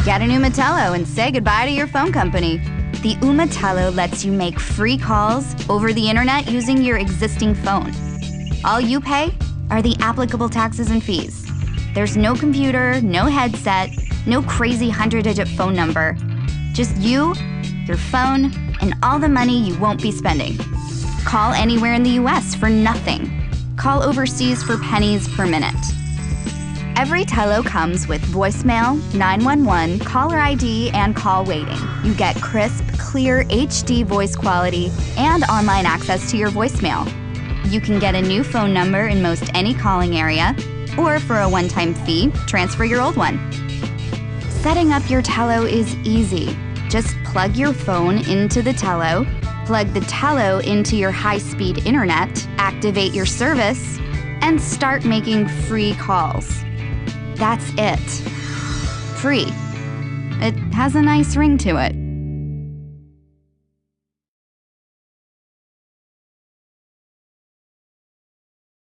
Get an Ooma Telo and say goodbye to your phone company. The Ooma Telo lets you make free calls over the internet using your existing phone. All you pay are the applicable taxes and fees. There's no computer, no headset, no crazy 100-digit phone number. Just you, your phone, and all the money you won't be spending. Call anywhere in the US for nothing. Call overseas for pennies per minute. Every Telo comes with voicemail, 911, caller ID, and call waiting. You get crisp, clear HD voice quality and online access to your voicemail. You can get a new phone number in most any calling area, or for a one-time fee, transfer your old one. Setting up your Telo is easy. Just plug your phone into the Telo, plug the Telo into your high-speed internet, activate your service, and start making free calls. That's it. Free. It has a nice ring to it.